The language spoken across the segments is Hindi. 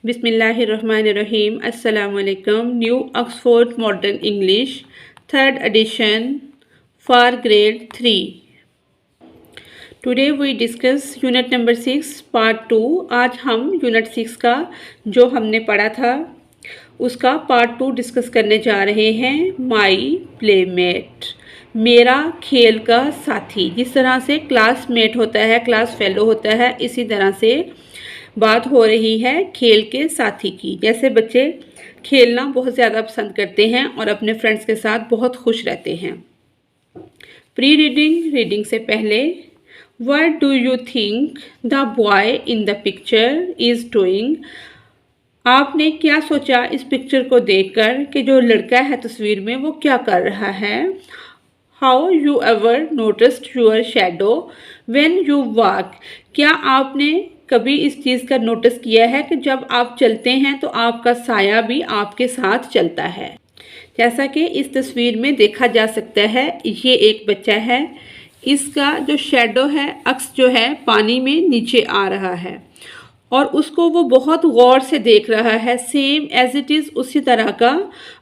बिस्मिल्लाहिर्रहमानिर्रहीम अस्सलामुअलैकुम। New Oxford modern English third edition for grade 3। Today we discuss unit number 6 part 2। आज हम यूनिट 6 का जो हमने पढ़ा था उसका पार्ट 2 डिस्कस करने जा रहे हैं। माई प्लेमेट, मेरा खेल का साथी। जिस तरह से क्लासमेट होता है, क्लास फेलो होता है, इसी तरह से बात हो रही है खेल के साथी की। जैसे बच्चे खेलना बहुत ज़्यादा पसंद करते हैं और अपने फ्रेंड्स के साथ बहुत खुश रहते हैं। प्री रीडिंग, रीडिंग से पहले, what do you think the boy in the picture is doing? आपने क्या सोचा इस पिक्चर को देखकर कि जो लड़का है तस्वीर में वो क्या कर रहा है? How you ever noticed your shadow when you walk? क्या आपने कभी इस चीज़ का नोटिस किया है कि जब आप चलते हैं तो आपका साया भी आपके साथ चलता है? जैसा कि इस तस्वीर में देखा जा सकता है, ये एक बच्चा है, इसका जो शैडो है, अक्स जो है पानी में नीचे आ रहा है और उसको वो बहुत गौर से देख रहा है। सेम एज इट इज़ उसी तरह का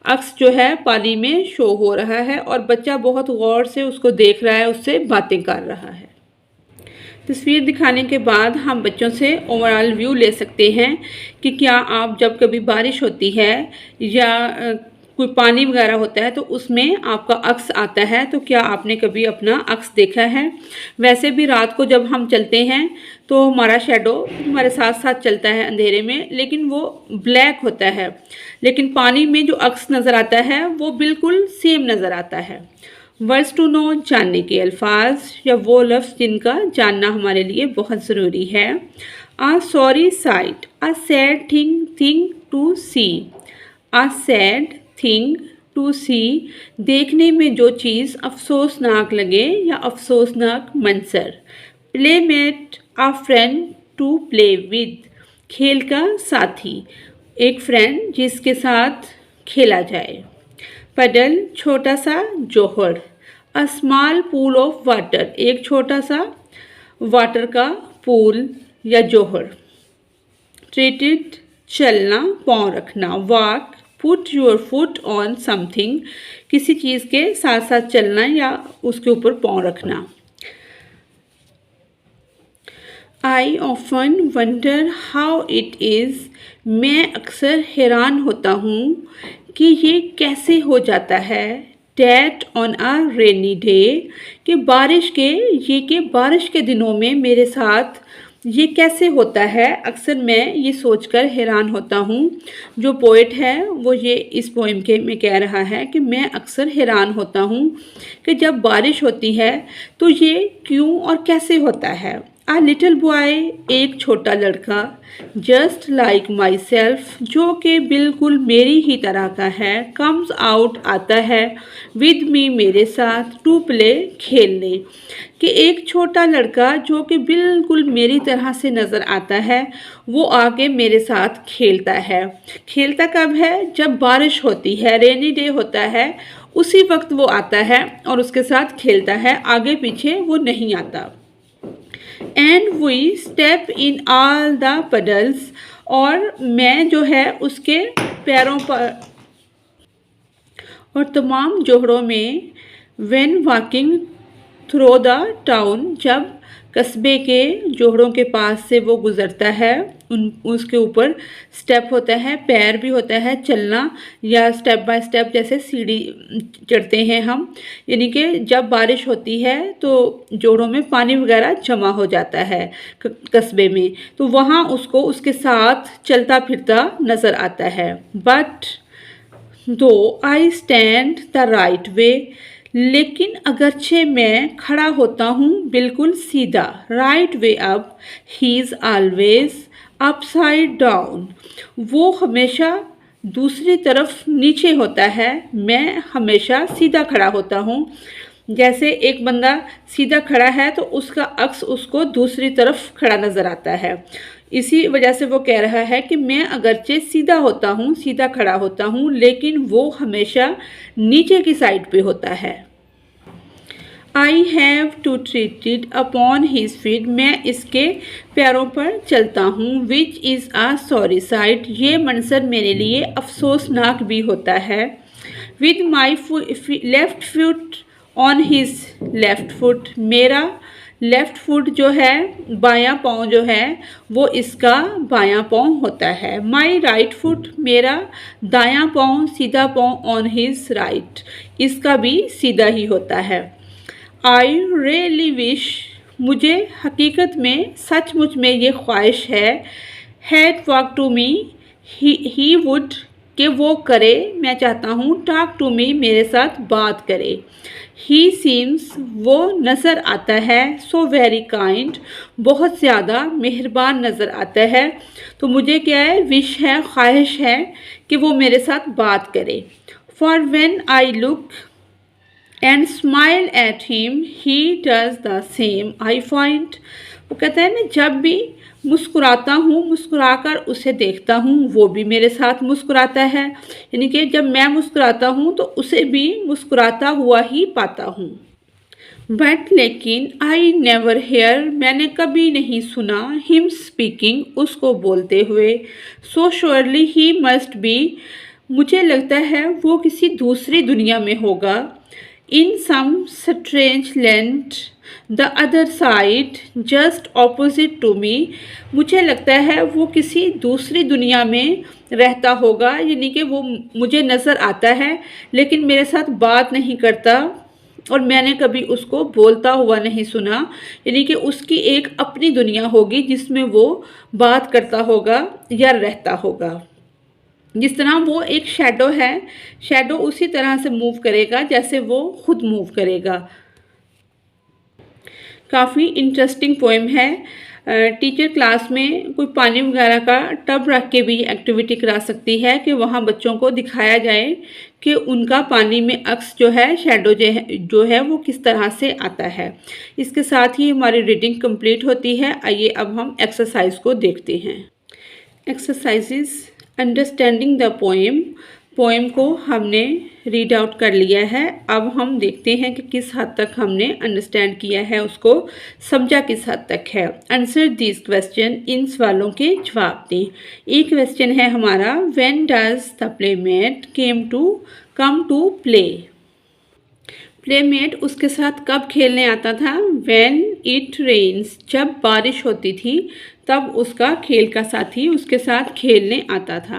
अक्स जो है पानी में शो हो रहा है और बच्चा बहुत गौर से उसको देख रहा है, उससे बातें कर रहा है। तस्वीर दिखाने के बाद हम बच्चों से ओवरऑल व्यू ले सकते हैं कि क्या आप जब कभी बारिश होती है या कोई पानी वगैरह होता है तो उसमें आपका अक्स आता है, तो क्या आपने कभी अपना अक्स देखा है? वैसे भी रात को जब हम चलते हैं तो हमारा शैडो हमारे साथ साथ चलता है अंधेरे में, लेकिन वो ब्लैक होता है, लेकिन पानी में जो अक्स नज़र आता है वो बिल्कुल सेम नज़र आता है। वर्ड्स टू नो, जानने के अल्फाज या वो लफ्ज़ जिनका जानना हमारे लिए बहुत ज़रूरी है। A sorry sight, a sad thing to see. A sad thing to see, देखने में जो चीज़ अफसोसनाक लगे या अफसोसनाक मंजर। Playmate, a friend to play with, खेल का साथी, एक फ्रेंड जिसके साथ खेला जाए। पडल, छोटा सा जोहर। A small pool of water, एक छोटा सा वाटर का पूल या जोहर। ट्रीटेड, चलना, पाँव रखना। Walk, put your foot on something, किसी चीज़ के साथ साथ चलना या उसके ऊपर पाँव रखना। I often wonder how it is, मैं अक्सर हैरान होता हूँ कि ये कैसे हो जाता है। That on a rainy day, कि बारिश के दिनों में मेरे साथ ये कैसे होता है। अक्सर मैं ये सोचकर हैरान होता हूँ। जो पोइट है वो ये इस पोइम के में कह रहा है कि मैं अक्सर हैरान होता हूँ कि जब बारिश होती है तो ये क्यों और कैसे होता है। आ लिटिल बॉय, एक छोटा लड़का। जस्ट लाइक माई सेल्फ, जो कि बिल्कुल मेरी ही तरह का है। कम्स आउट, आता है। विद मी, मेरे साथ। टू प्ले, खेलने, कि एक छोटा लड़का जो कि बिल्कुल मेरी तरह से नज़र आता है वो आके मेरे साथ खेलता है। खेलता कब है? जब बारिश होती है, रेनी डे होता है, उसी वक्त वो आता है और उसके साथ खेलता है, आगे पीछे वो नहीं आता। And we step in all the puddles, और मैं जो है उसके पैरों पर और तमाम जोहड़ों में। When walking through the town, जब कस्बे के जोहड़ों के पास से वो गुज़रता है, उसके ऊपर स्टेप होता है, पैर भी होता है, चलना या स्टेप बाय स्टेप जैसे सीढ़ी चढ़ते हैं हम। यानी कि जब बारिश होती है तो जोड़ों में पानी वगैरह जमा हो जाता है कस्बे में, तो वहाँ उसको उसके साथ चलता फिरता नज़र आता है। बट दो I stand the right way, लेकिन अगरचे मैं खड़ा होता हूँ बिल्कुल सीधा। Right way up, he is always upside down, वो हमेशा दूसरी तरफ नीचे होता है, मैं हमेशा सीधा खड़ा होता हूँ। जैसे एक बंदा सीधा खड़ा है तो उसका अक्स उसको दूसरी तरफ खड़ा नज़र आता है। इसी वजह से वो कह रहा है कि मैं अगरचे सीधा होता हूँ, सीधा खड़ा होता हूँ, लेकिन वो हमेशा नीचे की साइड पे होता है। I have to treated upon his feet, मैं इसके पैरों पर चलता हूँ। Which is a sorry sight, ये मंजर मेरे लिए अफसोसनाक भी होता है। With my left foot on his left foot, मेरा लेफ्ट फुट जो है, बायां पाँव जो है वो इसका बायां पाँव होता है। माई राइट फुट, मेरा दायां पाँव, सीधा पाँव ऑन हिज राइट, इसका भी सीधा ही होता है। आई रियली विश, मुझे हकीकत में सचमुच में ये ख्वाहिश है। Had talk to me, he would, कि वो करे, मैं चाहता हूँ, टॉक टू मी, मेरे साथ बात करे। ही सीम्स, वो नज़र आता है, सो वेरी काइंड, बहुत ज़्यादा मेहरबान नज़र आता है। तो मुझे क्या है, विश है, ख्वाहिश है कि वो मेरे साथ बात करे। For when I look and smile at him he does the same I find, वो कहता है ना, जब भी मुस्कुराता हूँ, मुस्कुराकर उसे देखता हूँ, वो भी मेरे साथ मुस्कुराता है। यानी कि जब मैं मुस्कुराता हूँ तो उसे भी मुस्कुराता हुआ ही पाता हूँ। बट लेकिन आई नेवर हेयर, मैंने कभी नहीं सुना, हिम स्पीकिंग, उसको बोलते हुए। So surely he must be, मुझे लगता है वो किसी दूसरी दुनिया में होगा। In some strange land the other side just opposite to me, मुझे लगता है वो किसी दूसरी दुनिया में रहता होगा। यानी कि वो मुझे नज़र आता है लेकिन मेरे साथ बात नहीं करता और मैंने कभी उसको बोलता हुआ नहीं सुना। यानी कि उसकी एक अपनी दुनिया होगी जिसमें वो बात करता होगा या रहता होगा। जिस तरह वो एक शैडो है, शैडो उसी तरह से मूव करेगा जैसे वो खुद मूव करेगा। काफ़ी इंटरेस्टिंग पोएम है। टीचर क्लास में कोई पानी वगैरह का टब रख के भी एक्टिविटी करा सकती है कि वहाँ बच्चों को दिखाया जाए कि उनका पानी में अक्स जो है, शैडो जो है वो किस तरह से आता है। इसके साथ ही हमारी रीडिंग कंप्लीट होती है। आइए अब हम एक्सरसाइज को देखते हैं। Exercises understanding the poem, poem को हमने रीड आउट कर लिया है। अब हम देखते हैं कि किस हद तक हमने अंडरस्टैंड किया है, उसको समझा किस हद तक है। आंसर दिस क्वेश्चन, इन सवालों के जवाब दें। एक क्वेश्चन है हमारा, when does the playmate come to play, playmate उसके साथ कब खेलने आता था। व्हेन इट रेन्स, जब बारिश होती थी तब उसका खेल का साथी उसके साथ खेलने आता था।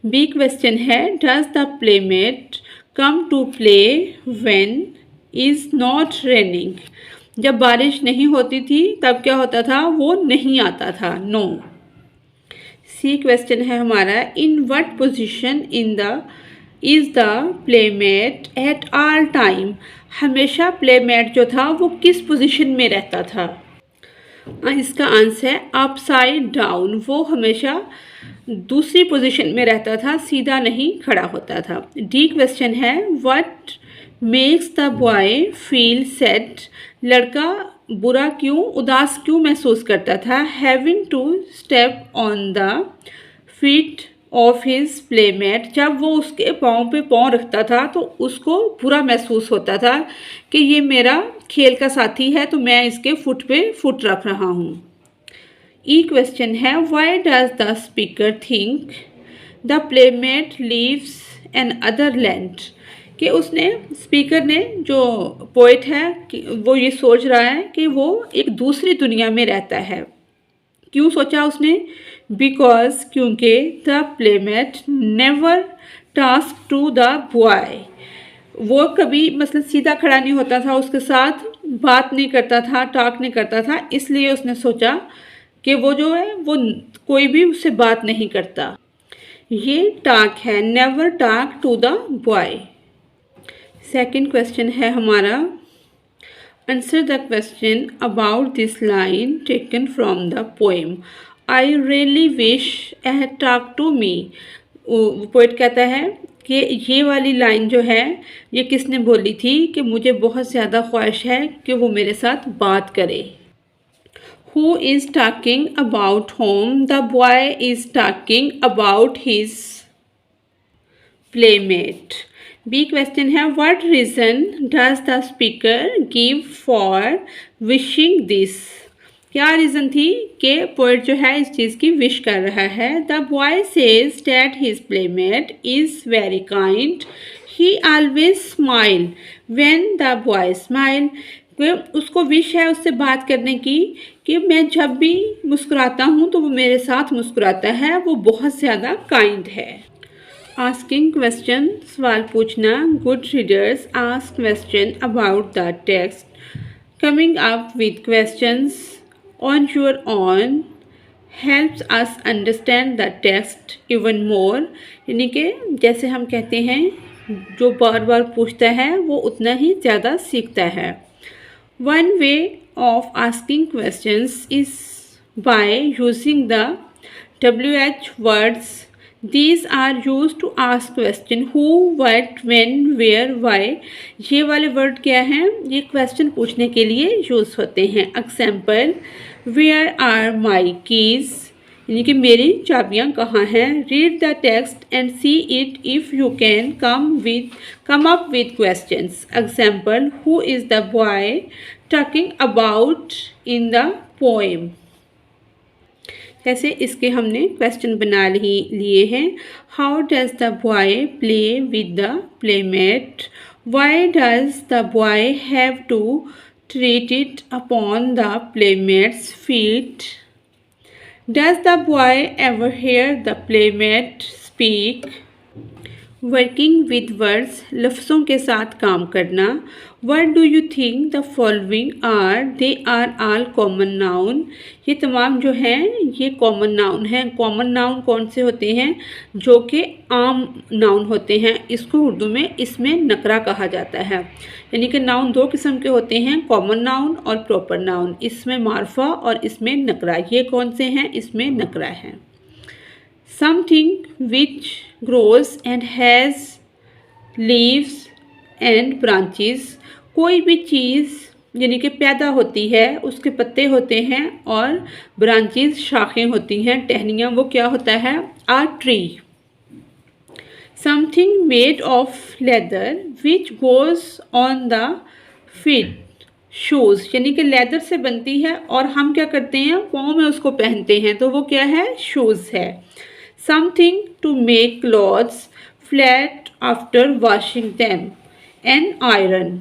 बी क्वेश्चन है, does the playmate come to play when is not raining, जब बारिश नहीं होती थी तब क्या होता था, वो नहीं आता था, नो। सी क्वेश्चन है हमारा, in what position is the playmate at all time, हमेशा प्लेमेट जो था वो किस पोजीशन में रहता था। इसका आंसर है अपसाइड डाउन, वो हमेशा दूसरी पोजीशन में रहता था, सीधा नहीं खड़ा होता था। डी क्वेश्चन है, what makes the boy feel sad, लड़का बुरा क्यों, उदास क्यों महसूस करता था। Having to step on the feet of his playmate, जब वो उसके पाँव पे पाँव रखता था तो उसको बुरा महसूस होता था कि ये मेरा खेल का साथी है तो मैं इसके फुट पे फुट रख रहा हूँ। ई क्वेश्चन है, why does the speaker think the playmate lives another land, कि उसने स्पीकर ने, जो पोइट है, वो ये सोच रहा है कि वो एक दूसरी दुनिया में रहता है। क्यों सोचा उसने, बिकॉज, क्योंकि द प्लेमेट नेवर टास्क टू द बॉय, वो कभी मतलब सीधा खड़ा नहीं होता था, उसके साथ बात नहीं करता था, टॉक नहीं करता था, इसलिए उसने सोचा कि वो जो है वो कोई भी उससे बात नहीं करता। ये टॉक है, never talk to the boy. Second question है हमारा, answer the question about this line taken from the poem I really wish a talk to me. Poet कहता है कि ये वाली लाइन जो है ये किसने बोली थी, कि मुझे बहुत ज़्यादा ख्वाहिश है कि वो मेरे साथ बात करे। Who is talking about whom? The boy is talking about his playmate. B question है what reason does the speaker give for wishing this. क्या रीज़न थी कि पोएट जो है इस चीज़ की विश कर रहा है। The boy says that his playmate is very kind he always smile when the boy smile. उसको विश है उससे बात करने की कि मैं जब भी मुस्कुराता हूँ तो वो मेरे साथ मुस्कुराता है, वो बहुत ज़्यादा काइंड है। आस्किंग क्वेश्चन, सवाल पूछना। Good readers ask question about the text, coming up with questions on your own helps us understand the text even more। यानी कि जैसे हम कहते हैं जो बार बार पूछता है वो उतना ही ज़्यादा सीखता है। One way of asking questions is by using the WH words। These are used to ask question who, what, when, where, why। ये वाले वर्ड क्या हैं? ये क्वेश्चन पूछने के लिए यूज़ होते हैं। Example, where are my keys, यानी कि मेरी चाबियाँ कहाँ हैं। Read the text and see it if you can come up with questions. Example, who is the boy talking about in the poem. ऐसे इसके हमने क्वेश्चन बना लिए हैं। How does the boy play with the playmate, why does the boy have to treat it upon the playmate's feet, does the boy ever here the playmate speak. Working with words, लफ्ज़ों के साथ काम करना। What do you think the following are, they are all common noun. ये तमाम जो हैं ये कॉमन नाउन हैं। कॉमन नाउन कौन से होते हैं? जो कि आम नाउन होते हैं। इसको उर्दू में इसमें नकरा कहा जाता है। यानी कि नाउन दो किस्म के होते हैं, कॉमन नाउन और प्रॉपर नाउन। इसमें मार्फा और इसमें नकरा। ये कौन से हैं? इसमें नकरा है। Something which grows and has leaves and branches। कोई भी चीज़ यानी कि पैदा होती है, उसके पत्ते होते हैं और ब्रांचेस शाखें होती हैं, टहनियाँ, वो क्या होता है? A tree. Something made of leather which goes on the feet, shoes, यानी कि लेदर से बनती है और हम क्या करते हैं? पाँव में उसको पहनते हैं, तो वो क्या है? शूज़ है। Something to make clothes flat after washing them, an iron,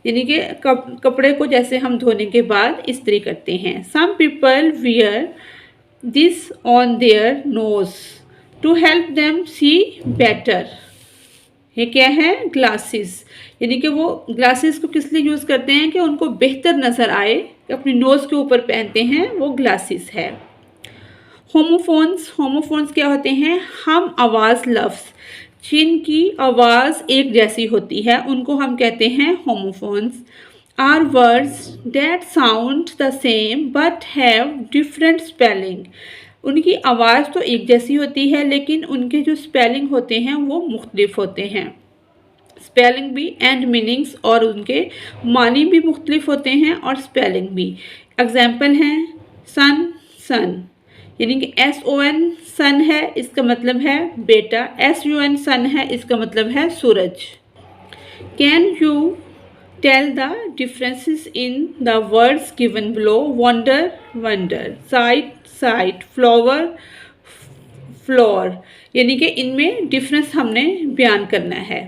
यानी कि कपड़े को जैसे हम धोने के बाद इस्त्री करते हैं। Some people wear this on their nose to help them see better। ये क्या है? ग्लासेस, यानी कि वो ग्लासेस को किस लिए यूज़ करते हैं? कि उनको बेहतर नज़र आए, अपनी नोज़ के ऊपर पहनते हैं, वो ग्लासेस है। होमोफोन्स, होमोफोन्स क्या होते हैं? हम आवाज़ लफ्ज़ जिनकी आवाज़ एक जैसी होती है उनको हम कहते हैं homophones. Are words that sound the same but have different spelling. उनकी आवाज़ तो एक जैसी होती है लेकिन उनके जो स्पेलिंग होते हैं वो मुख्तलिफ होते हैं। स्पेलिंग भी एंड मीनिंग्स और उनके मानी भी मुख्तलिफ होते हैं और स्पेलिंग भी। एग्जाम्पल हैं सन, सन, यानी कि SON सन है, इसका मतलब है बेटा। SUN सन है, इसका मतलब है सूरज। Can you tell the differences in the words given below? Wonder, wander, sight, site, flower, floor, यानी कि इनमें डिफरेंस हमने बयान करना है।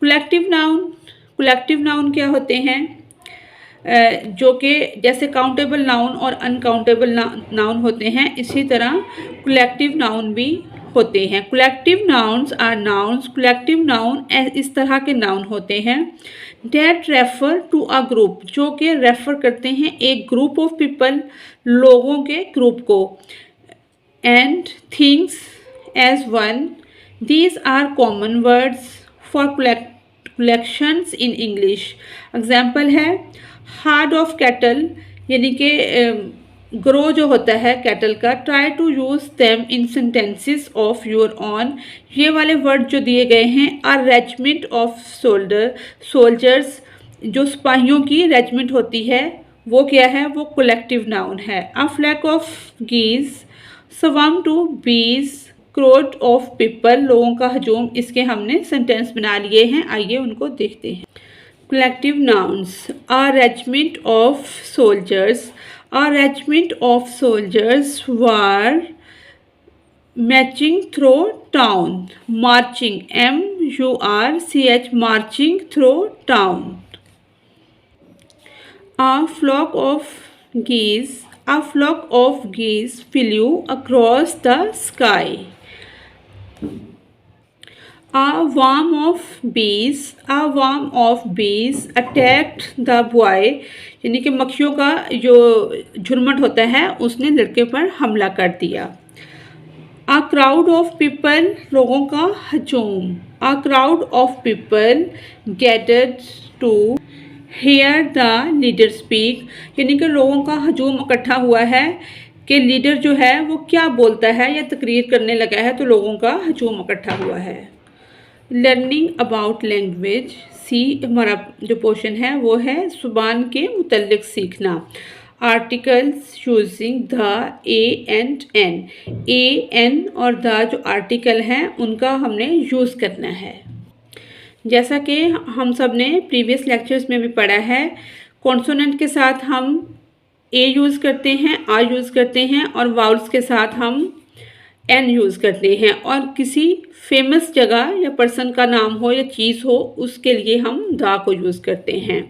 कलेक्टिव नाउन, कलेक्टिव नाउन क्या होते हैं? जो कि जैसे काउंटेबल नाउन और अनकाउंटेबल नाउन होते हैं, इसी तरह कलेक्टिव नाउन भी होते हैं। Collective nouns are nouns, collective noun इस तरह के नाउन होते हैं that refer to a group, जो कि रेफर करते हैं एक ग्रुप ऑफ पीपल, लोगों के ग्रुप को। And things as one, these are common words for collections in English. Example है हार्ड ऑफ कैटल, यानी कि ग्रो जो होता है कैटल का। Try to use them in sentences of your own. ये वाले वर्ड जो दिए गए हैं। आर रेजिमेंट ऑफ सोल्जर्स, जो सिपाहियों की रेजिमेंट होती है वो क्या है? वो कलेक्टिव नाउन है। अ फ्लैक ऑफ गीज, स्वम टू बीज, क्राउड ऑफ पीपल, लोगों का हजूम, इसके हमने सेंटेंस बना लिए हैं। आइए उनको देखते हैं। Collective nouns, a regiment of soldiers, a regiment of soldiers were marching through town, marching, M-U-R-C-H, marching through town. A flock of geese, a flock of geese flew across the sky. A swarm of bees, a swarm of bees attacked the boy, यानी कि मक्खियों का जो झुरमुट होता है उसने लड़के पर हमला कर दिया। A crowd of people, लोगों का हजूम, a crowd of people gathered to hear the leader speak, यानी कि लोगों का हजूम इकट्ठा हुआ है कि लीडर जो है वो क्या बोलता है या तकरीर करने लगा है, तो लोगों का हजूम इकट्ठा हुआ है। लर्निंग अबाउट लैंग्वेज, सी हमारा जो पोर्शन है वो है ज़ुबान के मुतल्लिक सीखना। Articles using the, a and an, a an और द जो आर्टिकल हैं उनका हमने यूज़ करना है। जैसा कि हम सब ने प्रीवियस लेक्चर्स में भी पढ़ा है, कॉन्सोनेंट के साथ हम ए यूज़ करते हैं, आ यूज़ करते हैं, और वाउल्स के साथ हम एन यूज़ करते हैं, और किसी फेमस जगह या पर्सन का नाम हो या चीज़ हो उसके लिए हम द को यूज़ करते हैं।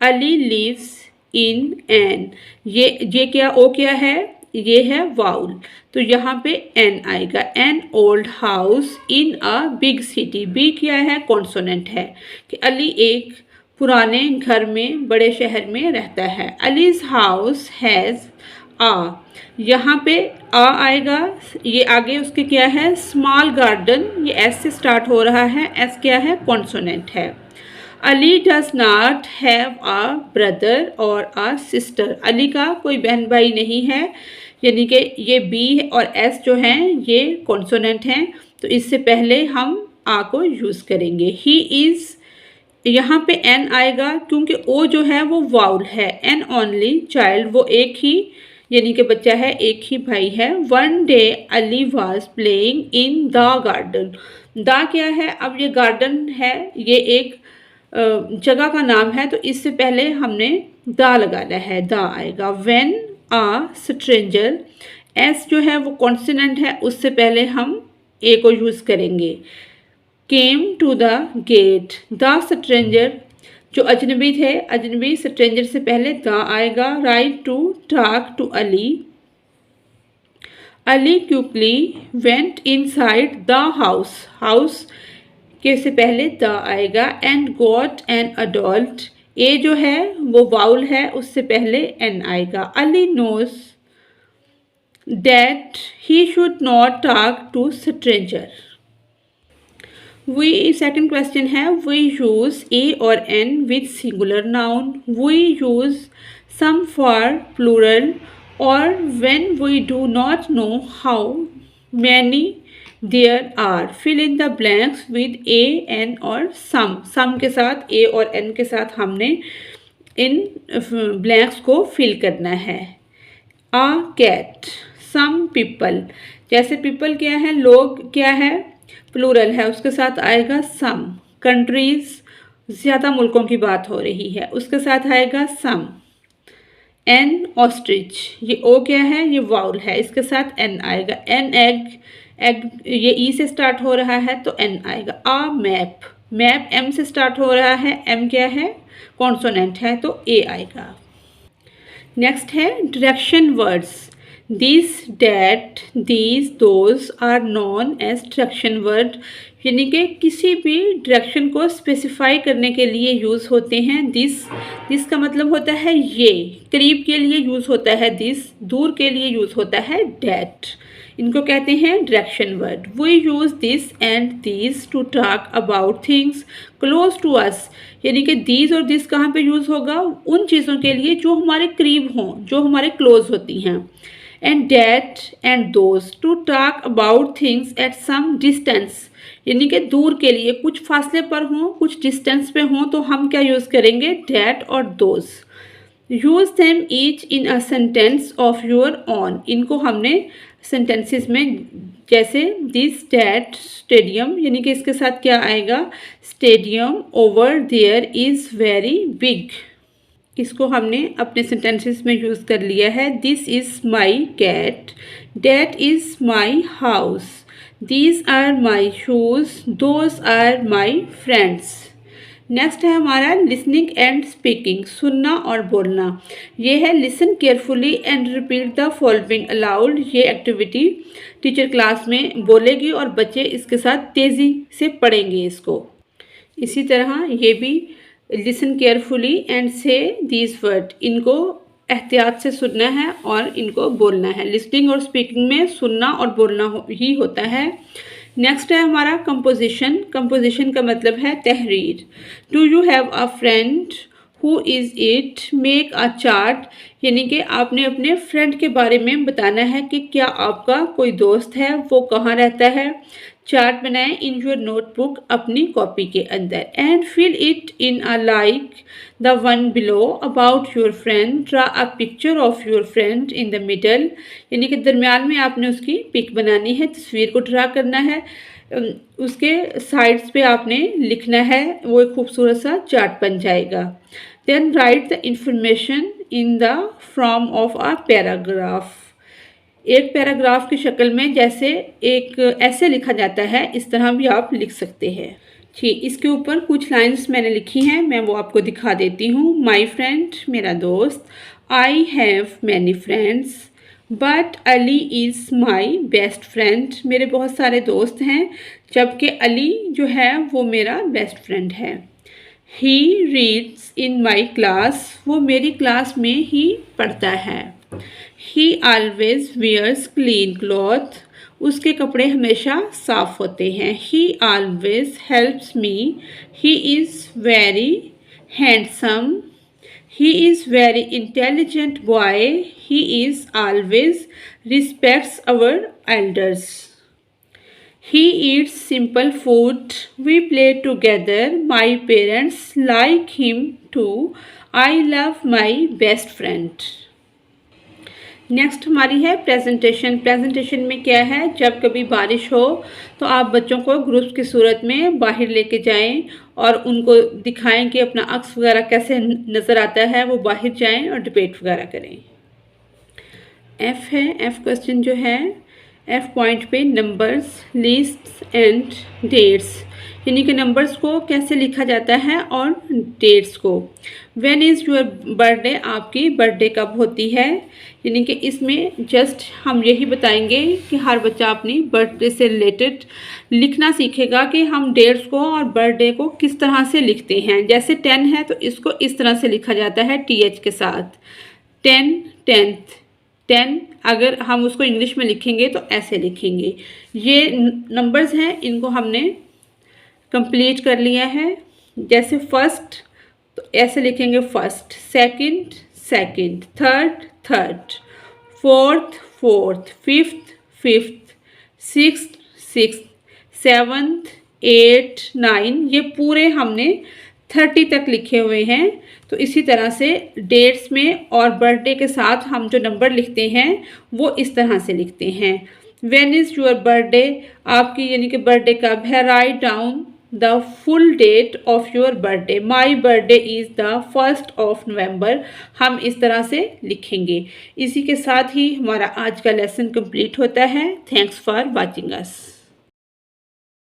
अली लिव्स इन एन, ये क्या, ओ क्या है, ये है वाउल, तो यहाँ पे एन आएगा। An old house in a big city, B क्या है, कॉन्सोनेंट है कि अली एक पुराने घर में बड़े शहर में रहता है। अलीज हाउस हैज़ आ, यहाँ पे आ आएगा, ये आगे उसके क्या है, स्मॉल गार्डन, ये एस से स्टार्ट हो रहा है, एस क्या है, कॉन्सोनेंट है। Ali does not have a brother और अ सिस्टर, अली का कोई बहन भाई नहीं है, यानी कि ये बी और एस जो हैं ये कॉन्सोनेंट हैं, तो इससे पहले हम आ को यूज़ करेंगे। ही इज़, यहाँ पे एन आएगा क्योंकि ओ जो है वो वाउल है। एन ओनली चाइल्ड, वो एक ही यानी कि बच्चा है, एक ही भाई है। One day Ali was playing in the garden, the क्या है, अब ये गार्डन है, ये एक जगह का नाम है, तो इससे पहले हमने द लगाना है, द आएगा। व्हेन अ स्ट्रेंजर, एस जो है वो कॉन्सोनेंट है, उससे पहले हम ए को यूज़ करेंगे। Came to the gate, the stranger जो अजनबी थे, अजनबी स्ट्रेंजर से पहले द आएगा। Right to talk to Ali, Ali quickly went inside the house, house के से पहले द आएगा। And got an adult, a जो है वो वाउल है, उससे पहले एन आएगा। Ali knows that he should not talk to stranger. We, second question है, वी यूज ए और an with singular noun, we use some for plural, और when we do not know how many there are, fill in the blanks with a an और सम, सम के साथ ए और एन के साथ हमने इन ब्लैंक्स को फिल करना है। आ कैट, सम पीपल, जैसे पीपल क्या है, लोग क्या है, प्लूरल है, उसके साथ आएगा सम। कंट्रीज, ज़्यादा मुल्कों की बात हो रही है, उसके साथ आएगा सम। एन ऑस्ट्रिच, ये ओ क्या है, ये वाउल है, इसके साथ एन आएगा। एन एग, एग ये ई से स्टार्ट हो रहा है तो एन आएगा। आ मैप, मैप एम से स्टार्ट हो रहा है, एम क्या है, कॉन्सोनेंट है, तो ए आएगा। नेक्स्ट है direction words, this, that, these, those are known as direction word, यानी कि किसी भी डायरेक्शन को स्पेसिफाई करने के लिए यूज़ होते हैं। दिस का मतलब होता है ये, करीब के लिए यूज़ होता है दिस, दूर के लिए यूज़ होता है डैट, इनको कहते हैं direction word. We use this and these to talk about things close to us, यानी कि दीज और दिस कहाँ पे यूज़ होगा, उन चीज़ों के लिए जो हमारे करीब हों, जो हमारे क्लोज होती हैं। And that and those to talk about things at some distance, यानी कि दूर के लिए, कुछ फासले पर हों, कुछ डिस्टेंस पे हों, तो हम क्या यूज़ करेंगे, डैट और those. Use them each in a sentence of your own, इनको हमने सेंटेंसेस में, जैसे दिस दैट स्टेडियम, यानी कि इसके साथ क्या आएगा, stadium over there is very big. इसको हमने अपने सेंटेंसेस में यूज़ कर लिया है। This is my cat, that is my house, these are my shoes, those are my friends. Next है हमारा लिसनिंग एंड स्पीकिंग, सुनना और बोलना। ये है listen carefully and repeat the following allowed. ये एक्टिविटी टीचर क्लास में बोलेगी और बच्चे इसके साथ तेज़ी से पढ़ेंगे इसको। इसी तरह ये भी लिसन केयरफुली एंड से दीज वर्ड, इनको एहतियात से सुनना है और इनको बोलना है। लिसनिंग और स्पीकिंग में सुनना और बोलना ही होता है। नेक्स्ट है हमारा कंपोजिशन। कंपोजिशन का मतलब है तहरीर। Do you have a friend, who is it, make a chart, यानी कि आपने अपने फ्रेंड के बारे में बताना है कि क्या आपका कोई दोस्त है, वो कहाँ रहता है। चार्ट बनाएं इन योर नोटबुक, अपनी कॉपी के अंदर। And fill it in a like the one below about your friend, draw a picture of your friend in the middle, यानी कि दरमियान में आपने उसकी पिक बनानी है, तस्वीर को ड्रा करना है। उसके साइड्स पे आपने लिखना है, वो एक खूबसूरत सा चार्ट बन जाएगा। Then write the information in the form of a paragraph, एक पैराग्राफ की शक्ल में, जैसे एक ऐसे लिखा जाता है, इस तरह भी आप लिख सकते हैं। ठीक, इसके ऊपर कुछ लाइंस मैंने लिखी हैं, मैं वो आपको दिखा देती हूँ। माई फ्रेंड, मेरा दोस्त। I have many friends, but Ali is my best friend, मेरे बहुत सारे दोस्त हैं जबकि अली जो है वो मेरा बेस्ट फ्रेंड है। He reads in my class, वो मेरी क्लास में ही पढ़ता है। He always wears clean cloth, उसके कपड़े हमेशा साफ होते हैं। He always helps me, he is very handsome, he is very intelligent boy, he is always respects our elders. He eats simple food, we play together, my parents like him too, I love my best friend. Next हमारी है प्रेजेंटेशन। प्रेजेंटेशन में क्या है, जब कभी बारिश हो तो आप बच्चों को ग्रुप्स की सूरत में बाहर लेके जाएं और उनको दिखाएं कि अपना अक्स वगैरह कैसे नज़र आता है, वो बाहर जाएं और डिबेट वगैरह करें। एफ है, एफ क्वेश्चन जो है, एफ पॉइंट पे नंबर्स, लिस्ट्स एंड डेट्स, यानी कि नंबर्स को कैसे लिखा जाता है और डेट्स को। व्हेन इज़ योर बर्थडे, आपकी बर्थडे कब होती है, यानी कि इसमें जस्ट हम यही बताएंगे कि हर बच्चा अपनी बर्थडे से रिलेटेड लिखना सीखेगा कि हम डेट्स को और बर्थडे को किस तरह से लिखते हैं। जैसे 10 है तो इसको इस तरह से लिखा जाता है TH के साथ, 10 10th, 10 अगर हम उसको इंग्लिश में लिखेंगे तो ऐसे लिखेंगे। ये नंबर्स हैं, इनको हमने कंप्लीट कर लिया है। जैसे फर्स्ट तो ऐसे लिखेंगे first, second second, third third, fourth fourth, fifth fifth, sixth sixth, seventh, 8, 9, ये पूरे हमने 30 तक लिखे हुए हैं। तो इसी तरह से डेट्स में और बर्थडे के साथ हम जो नंबर लिखते हैं वो इस तरह से लिखते हैं। व्हेन इज़ योर बर्थडे, आपकी यानी कि बर्थडे कब है, write down the full date of your birthday, my birthday is the 1st of November, हम इस तरह से लिखेंगे। इसी के साथ ही हमारा आज का लेसन कंप्लीट होता है। Thanks for watching us.